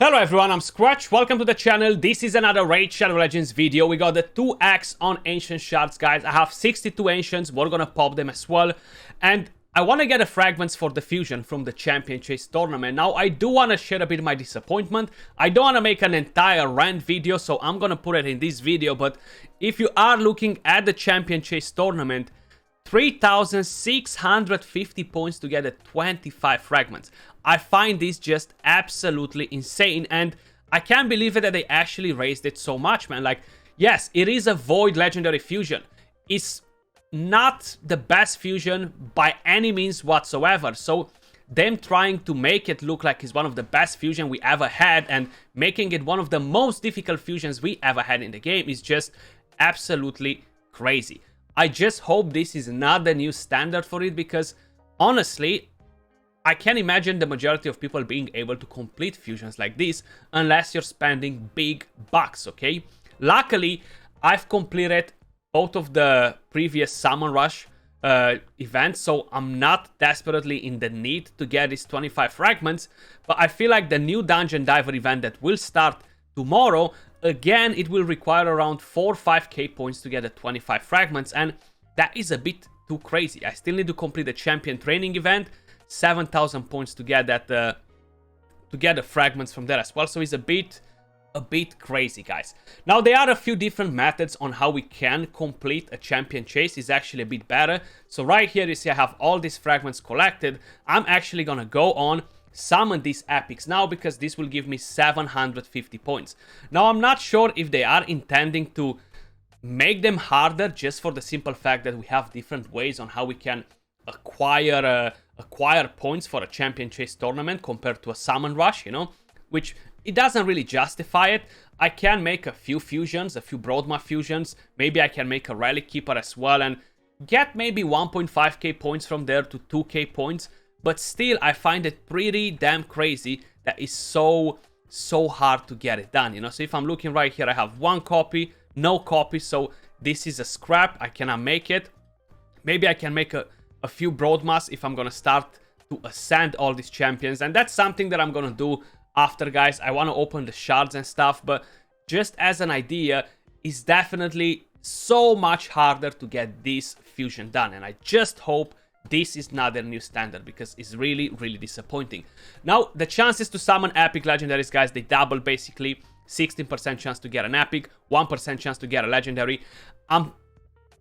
Hello everyone, I'm Skratch, welcome to the channel. This is another Raid Shadow Legends video. We got the 2x on Ancient Shards, guys. I have 62 Ancients, we're gonna pop them as well. And I want to get the fragments for the fusion from the Champion Chase tournament. Now, I do want to share a bit my disappointment. I don't want to make an entire rant video, so I'm gonna put it in this video. But if you are looking at the Champion Chase tournament, 3,650 points to get the 25 fragments. I find this just absolutely insane, and I can't believe it that they actually raised it so much, man. Like, yes, it is a Void Legendary fusion. It's not the best fusion by any means whatsoever, so them trying to make it look like it's one of the best fusion we ever had and making it one of the most difficult fusions we ever had in the game is just absolutely crazy. I just hope this is not the new standard for it, because honestly, I can't imagine the majority of people being able to complete fusions like this unless you're spending big bucks, okay? Luckily, I've completed both of the previous Summon Rush events, so I'm not desperately in the need to get these 25 fragments, but I feel like the new Dungeon Diver event that will start tomorrow, again, it will require around 4 or 5k points to get the 25 fragments, and that is a bit too crazy. I still need to complete the Champion Training event, 7,000 points to get that to get the fragments from there as well. So it's a bit crazy, guys. Now, there are a few different methods on how we can complete a Champion Chase. It's actually a bit better. So right here, you see I have all these fragments collected. I'm actually gonna go on summon these epics now, because this will give me 750 points. Now, I'm not sure if they are intending to make them harder just for the simple fact that we have different ways on how we can acquire points for a Champion Chase tournament compared to a Summon Rush, you know, which it doesn't really justify it. I can make a few fusions, a few Broadma fusions. Maybe I can make a Relic Keeper as well and get maybe 1.5k points from there to 2k points. But still, I find it pretty damn crazy that it's so hard to get it done, you know. So if I'm looking right here, I have one copy, no copy, so this is a scrap. I cannot make it. Maybe I can make a few Broadmas if I'm gonna start to ascend all these champions, and that's something that I'm gonna do after, guys. I want to open the shards and stuff, but just as an idea, it's definitely so much harder to get this fusion done, and I just hope this is not their new standard, because it's really disappointing. Now, the chances to summon epic legendaries, guys, they double basically. 16% chance to get an epic, 1% chance to get a legendary. I'm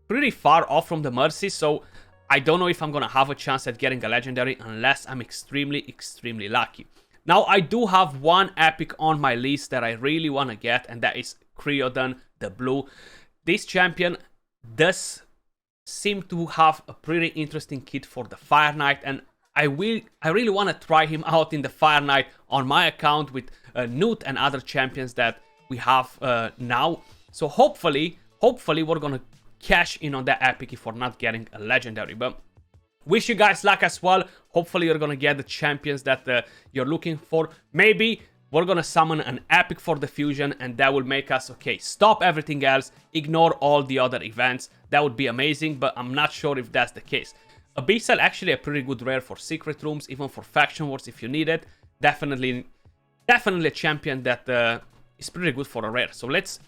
pretty far off from the Mercy, so I don't know if I'm gonna have a chance at getting a legendary unless I'm extremely lucky. Now, I do have one epic on my list that I really want to get, and that is Creodon the Blue. This champion does seem to have a pretty interesting kit for the Fire Knight, and I really want to try him out in the Fire Knight on my account with Newt and other champions that we have now. So hopefully we're gonna cash in on that epic if we're not getting a legendary. But wish you guys luck as well. Hopefully you're gonna get the champions that you're looking for. Maybe we're gonna summon an epic for the fusion, and that will make us, okay, stop everything else, ignore all the other events. That would be amazing, but I'm not sure if that's the case. Abyssal actually a pretty good rare for secret rooms, even for faction wars if you need it. Definitely a champion that is pretty good for a rare. So let's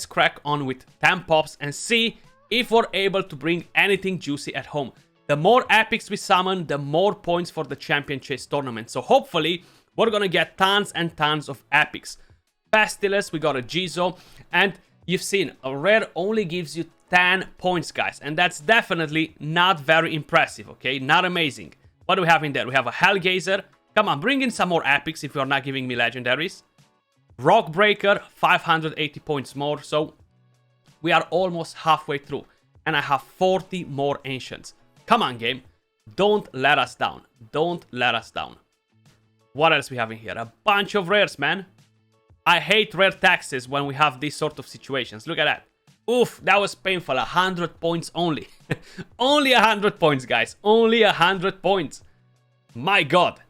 crack on with 10 pops and see if we're able to bring anything juicy at home. The more epics we summon, the more points for the Champion Chase tournament. So hopefully, we're gonna get tons and tons of epics. Pestilence, we got a Jizo, and you've seen, a rare only gives you 10 points, guys. And that's definitely not very impressive, okay? Not amazing. What do we have in there? We have a Hellgazer. Come on, bring in some more epics if you're not giving me legendaries. Rockbreaker, 580 points more, so we are almost halfway through. And I have 40 more Ancients. Come on, game. Don't let us down. Don't let us down. What else we have in here? A bunch of rares, man. I hate rare taxes when we have these sort of situations. Look at that. Oof, that was painful. 100 points only. Only 100 points, guys. Only 100 points. My god.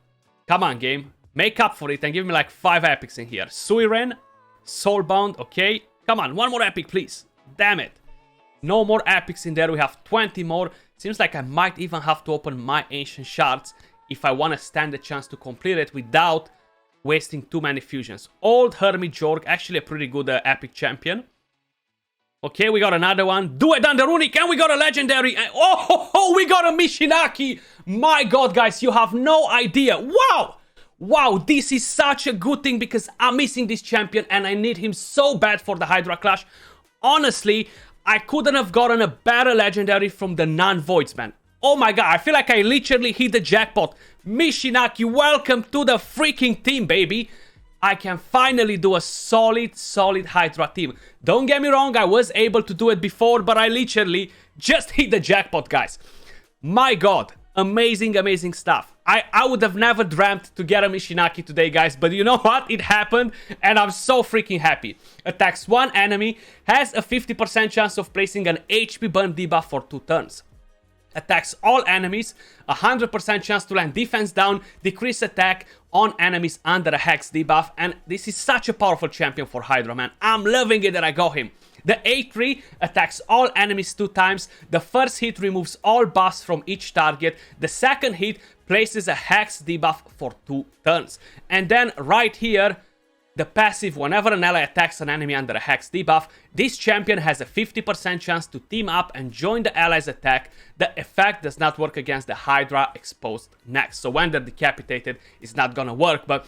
Come on, game. Make up for it and give me like 5 epics in here. Suiren, Soulbound, okay. Come on, one more epic, please. Damn it. No more epics in there. We have 20 more. Seems like I might even have to open my Ancient Shards if I want to stand a chance to complete it without wasting too many fusions. Old Hermit Jorg, actually a pretty good epic champion. Okay, we got another one. Do it on the runic, and we got a legendary. Oh, we got a Mishinaki. My god, guys, you have no idea. Wow. Wow, this is such a good thing because I'm missing this champion and I need him so bad for the Hydra Clash. Honestly, I couldn't have gotten a better legendary from the non-voids, man. Oh my god, I feel like I literally hit the jackpot. Mishinaki, welcome to the freaking team, baby. I can finally do a solid Hydra team. Don't get me wrong, I was able to do it before, but I literally just hit the jackpot, guys. My god, amazing stuff. I would have never dreamt to get a Mishinaki today, guys, but you know what? It happened, and I'm so freaking happy. Attacks one enemy, has a 50% chance of placing an HP burn debuff for 2 turns. Attacks all enemies, 100% chance to land defense down, decrease attack on enemies under a hex debuff, and this is such a powerful champion for Hydra, man. I'm loving it that I got him. The A3 attacks all enemies 2 times, the first hit removes all buffs from each target, the second hit places a hex debuff for 2 turns. And then right here, the passive, whenever an ally attacks an enemy under a hex debuff, this champion has a 50% chance to team up and join the ally's attack. The effect does not work against the Hydra exposed next. So when they're decapitated, it's not gonna work, but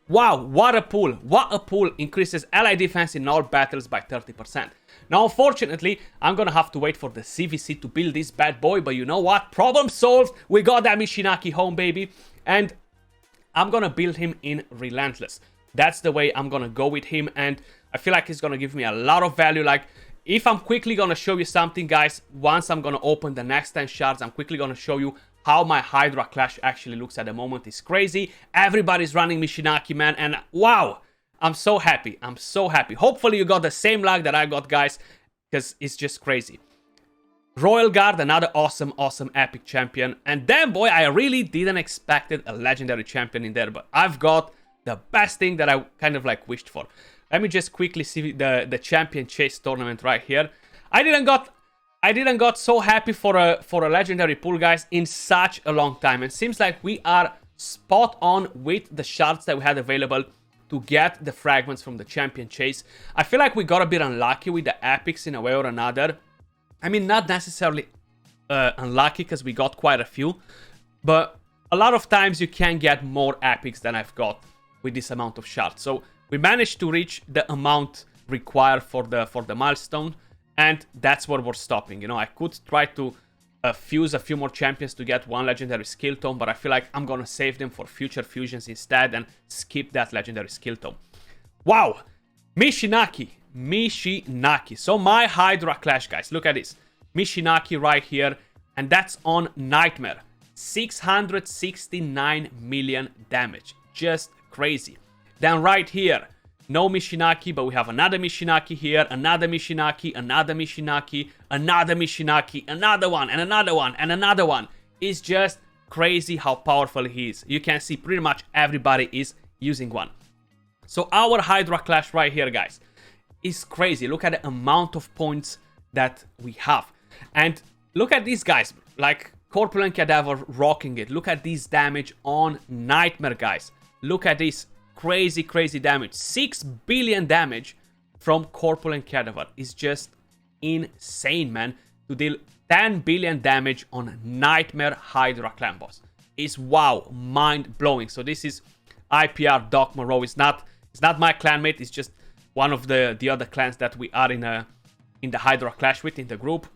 wow, what a pull. What a pull. Increases ally defense in all battles by 30%. Now, unfortunately, I'm gonna have to wait for the CVC to build this bad boy, but you know what? Problem solved. We got that Mishinaki home, baby. And I'm gonna build him in Relentless. That's the way I'm gonna go with him, and I feel like he's gonna give me a lot of value. Like, if I'm quickly gonna show you something, guys, once I'm gonna open the next 10 shards, I'm quickly gonna show you how my Hydra Clash actually looks at the moment. It's crazy. Everybody's running Mishinaki, man, and wow, I'm so happy. I'm so happy. Hopefully you got the same luck that I got, guys, because it's just crazy. Royal Guard, another awesome epic champion. And then, boy, I really didn't expect a legendary champion in there, but I've got the best thing that I kind of like wished for. Let me just quickly see the champion chase tournament right here. I didn't got so happy for a legendary pull, guys, in such a long time. It seems like we are spot on with the shards that we had available to get the fragments from the champion chase. I feel like we got a bit unlucky with the epics in a way or another. I mean, not necessarily unlucky because we got quite a few, but a lot of times you can get more epics than I've got with this amount of shards. So we managed to reach the amount required for the milestone, and that's where we're stopping. You know, I could try to fuse a few more champions to get one legendary skill tome, but I feel like I'm gonna save them for future fusions instead and skip that legendary skill tome. Wow, Mishinaki. So my Hydra Clash, guys, look at this. Mishinaki right here, and that's on Nightmare. 669 million damage. Just crazy. Then right here, no Mishinaki, but we have another Mishinaki here, another Mishinaki, another Mishinaki, another Mishinaki, another one, and another one, and another one. It's just crazy how powerful he is. You can see pretty much everybody is using one. So our Hydra Clash right here, guys, is crazy. Look at the amount of points that we have. And look at these guys, like Corpulent Cadaver rocking it. Look at this damage on Nightmare, guys. Look at this crazy damage. 6 billion damage from Corpulent Cadaver is just insane, man. To deal 10 billion damage on Nightmare Hydra clan boss is, wow, mind-blowing. So this is IPR Doc Moreau. It's not my clanmate. It's just one of the other clans that we are in the Hydra Clash with in the group.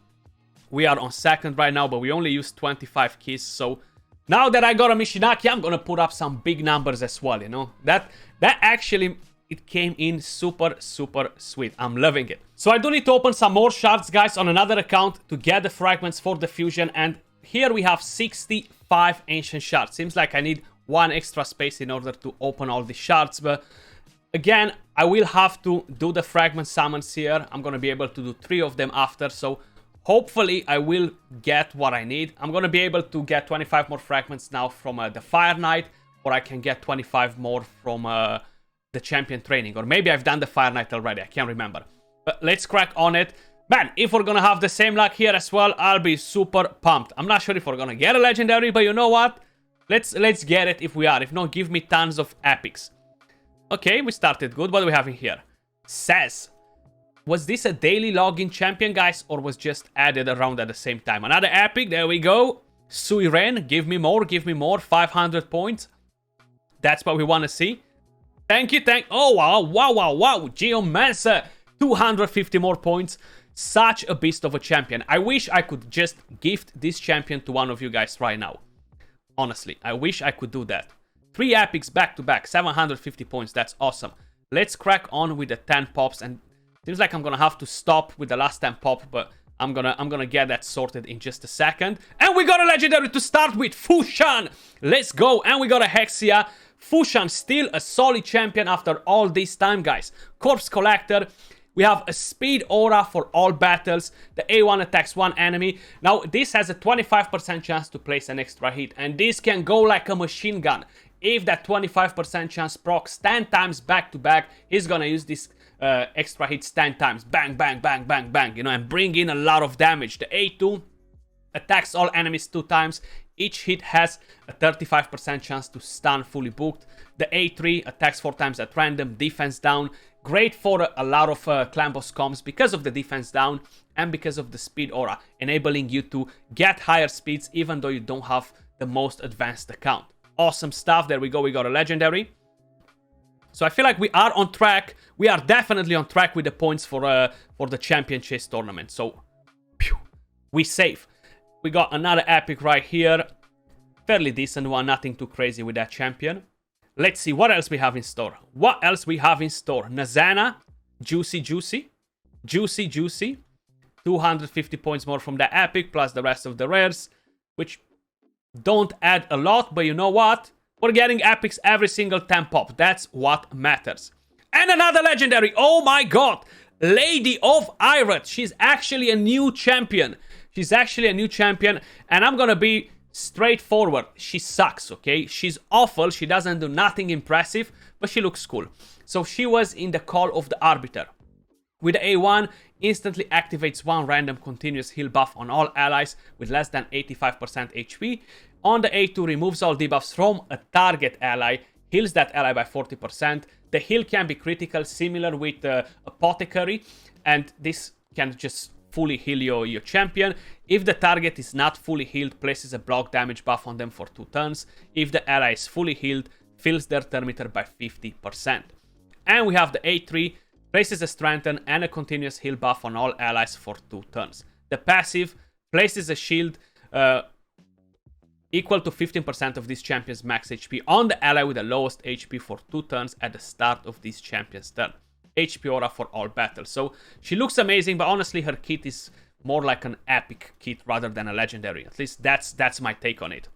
We are on second right now, but we only used 25 keys. So now that I got a Mishinaki, I'm gonna put up some big numbers as well, you know. That actually, it came in super sweet. I'm loving it. So I do need to open some more shards, guys, on another account to get the fragments for the fusion. And here we have 65 ancient shards. Seems like I need one extra space in order to open all the shards, but again, I will have to do the fragment summons here. I'm gonna be able to do 3 of them after, so hopefully I will get what I need. I'm gonna be able to get 25 more fragments now from the Fire Knight, or I can get 25 more from the champion training, or maybe I've done the Fire Knight already, I can't remember. But let's crack on it. Man, if we're gonna have the same luck here as well, I'll be super pumped. I'm not sure if we're gonna get a legendary, but you know what? Let's get it if we are. If not, give me tons of epics. Okay, we started good. What do we have in here? Says. Was this a daily login champion, guys, or was just added around at the same time? Another epic. There we go. Suiren. Give me more. Give me more. 500 points. That's what we want to see. Thank you. Oh, wow. Wow, wow, wow. Geomancer. 250 more points. Such a beast of a champion. I wish I could just gift this champion to one of you guys right now. Honestly, I wish I could do that. 3 epics back to back, 750 points. That's awesome. Let's crack on with the 10 pops, and seems like I'm gonna have to stop with the last 10 pop, but I'm gonna get that sorted in just a second. And we got a legendary to start with, Fushan. Let's go. And we got a Hexia. Fushan still a solid champion after all this time, guys. Corpse Collector. We have a speed aura for all battles. The A1 attacks one enemy. Now, this has a 25% chance to place an extra hit. And this can go like a machine gun. If that 25% chance procs 10 times back to back, he's gonna use this extra hits 10 times. Bang, bang, bang, bang, bang. You know, and bring in a lot of damage. The A2 attacks all enemies 2 times. Each hit has a 35% chance to stun fully booked. The A3 attacks 4 times at random. Defense down. Great for a lot of clan boss comms because of the defense down and because of the speed aura, enabling you to get higher speeds even though you don't have the most advanced account. Awesome stuff. There we go. We got a legendary. So I feel like we are on track. We are definitely on track with the points for the champion chase tournament. So phew, we save. We got another epic right here. Fairly decent one. Nothing too crazy with that champion. Let's see what else we have in store. What else we have in store? Nazana, Juicy. 250 points more from the epic, plus the rest of the rares, which don't add a lot, but you know what? We're getting epics every single 10 pop. That's what matters. And another legendary. Oh my god. Lady of Hydra. She's actually a new champion. And I'm gonna be straightforward. She sucks, okay? She's awful. She doesn't do nothing impressive, but she looks cool. So she was in the Call of the Arbiter. With the A1, instantly activates one random continuous heal buff on all allies with less than 85% HP. On the A2, removes all debuffs from a target ally, heals that ally by 40%. The heal can be critical, similar with Apothecary, and this can just fully heal your champion. If the target is not fully healed, places a block damage buff on them for 2 turns. If the ally is fully healed, fills their turn meter by 50%. And we have the A3, places a strengthen and a continuous heal buff on all allies for 2 turns. The passive places a shield equal to 15% of this champion's max HP on the ally with the lowest HP for 2 turns at the start of this champion's turn. HP aura for all battles. So she looks amazing, but honestly her kit is more like an epic kit rather than a legendary. At least that's my take on it.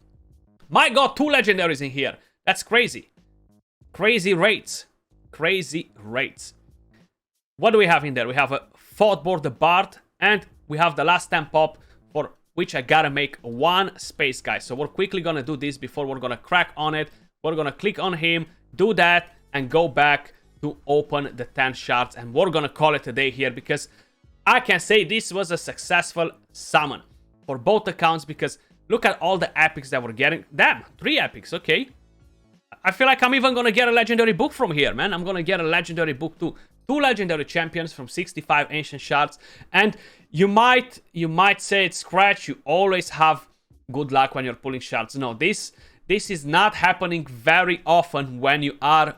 My god, 2 legendaries in here. That's crazy. Crazy rates. What do we have in there? We have a Thoughtboard, the Bard, and we have the last 10 pop, for which I gotta make 1 space, guys. So we're quickly gonna do this before we're gonna crack on it. We're gonna click on him, do that, and go back to open the 10 shards, and we're gonna call it a day here, because I can say this was a successful summon for both accounts, because look at all the epics that we're getting. Damn, 3 epics, okay. I feel like I'm even gonna get a legendary book from here, man. I'm gonna get a legendary book too. 2 legendary champions from 65 ancient shards. And you might say it's Skratch, you always have good luck when you're pulling shards. No, this is not happening very often when you are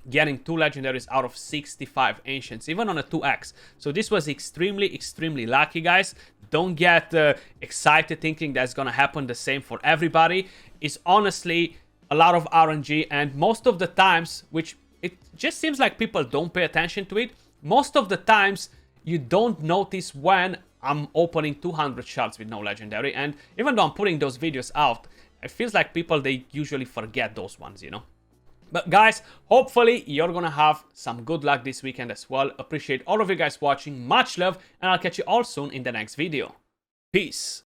getting 2 legendaries out of 65 ancients, even on a 2x. So this was extremely lucky, guys. Don't get excited thinking that's gonna happen the same for everybody. It's honestly a lot of RNG, and most of the times, which it just seems like people don't pay attention to it, most of the times you don't notice when I'm opening 200 shards with no legendary. And even though I'm putting those videos out, it feels like people, they usually forget those ones, you know. But guys, hopefully you're gonna have some good luck this weekend as well. Appreciate all of you guys watching. Much love, and I'll catch you all soon in the next video. Peace.